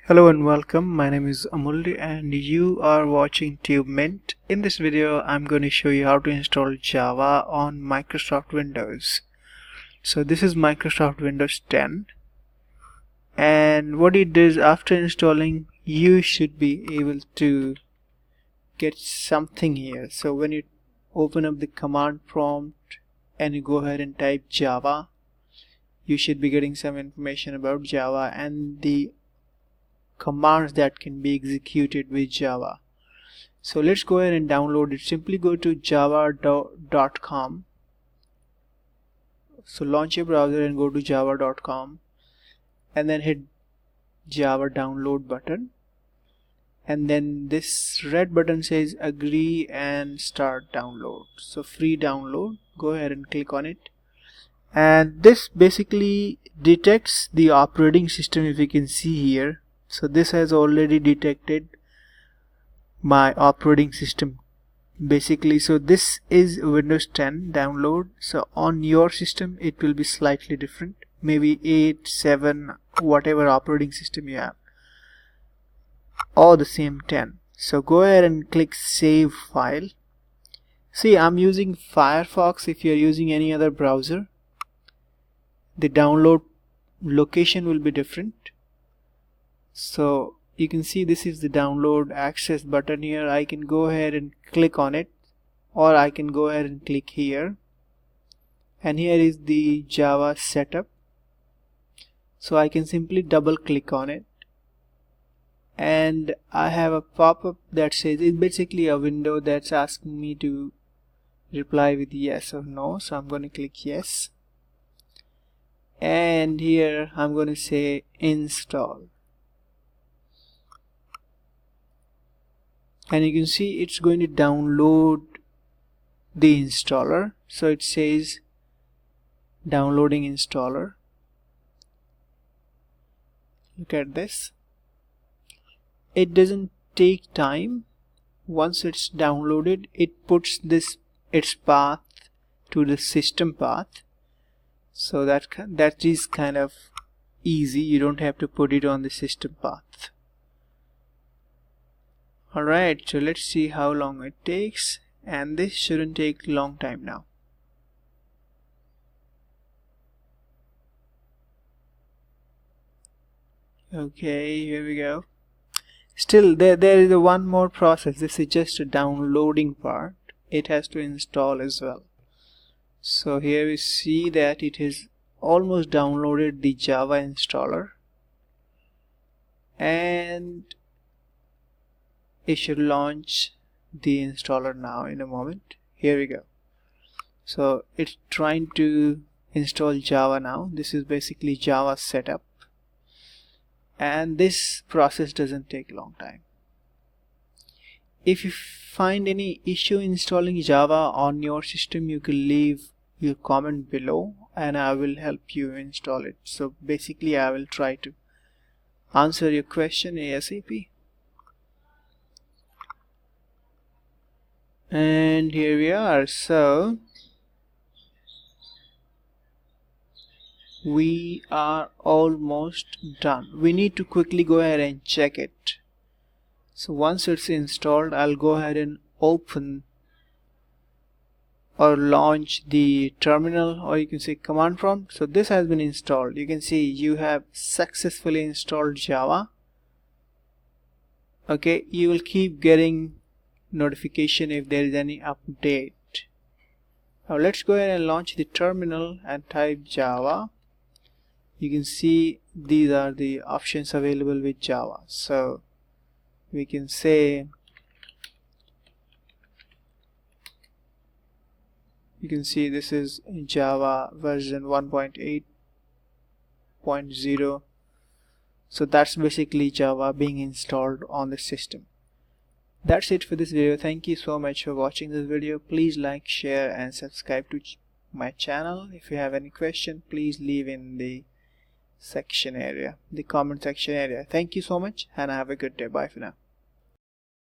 Hello and welcome. My name is Amulya and you are watching TubeMint. In this video, I'm going to show you how to install Java on Microsoft Windows. So this is Microsoft Windows 10, and what it does after installing, you should be able to get something here. So when you open up the command prompt and you go ahead and type Java, you should be getting some information about Java and the commands that can be executed with Java. So let's go ahead and download it. Simply go to java.com. So launch your browser and go to java.com and then hit Java download button, and then this red button says agree and start download. So free download, go ahead and click on it, and this basically detects the operating system. If you can see here, so this has already detected my operating system basically. So this is Windows 10 download. So on your system it will be slightly different, maybe 8, 7, whatever operating system you have, or the same 10. So go ahead and click save file. See, I'm using Firefox. If you're using any other browser, the download location will be different. So you can see this is the download access button here. I can go ahead and click on it, or I can go ahead and click here, and here is the Java setup. So I can simply double click on it, and I have a pop-up that says, it's basically a window that's asking me to reply with yes or no. So I'm going to click yes, and here I'm going to say install, and you can see it's going to download the installer. So it says downloading installer. Look at this, it doesn't take time. Once it's downloaded, it puts its path to the system path. So that is kind of easy. You don't have to put it on the system path. Alright, so let's see how long it takes, and this shouldn't take a long time now. Okay, here we go. Still there is one more process. This is just a downloading part. It has to install as well. So here we see that it has almost downloaded the Java installer, and it should launch the installer now in a moment. Here we go. So it's trying to install Java now. This is basically Java setup, and this process doesn't take a long time. If you find any issue installing Java on your system, you can leave your comment below and I will help you install it. So basically I will try to answer your question ASAP. And here we are. So we are almost done. We need to quickly go ahead and check it. So once it's installed, I'll go ahead and open or launch the terminal, or you can say command prompt. So this has been installed. You can see you have successfully installed Java. Okay, you will keep getting notification if there is any update. Now let's go ahead and launch the terminal and type Java. You can see these are the options available with Java. So we can say, you can see this is Java version 1.8.0. so that's basically Java being installed on the system. That's it for this video. Thank you so much for watching this video. Please like, share and subscribe to my channel. If you have any question, please leave in the comment section area. Thank you so much and have a good day. Bye for now.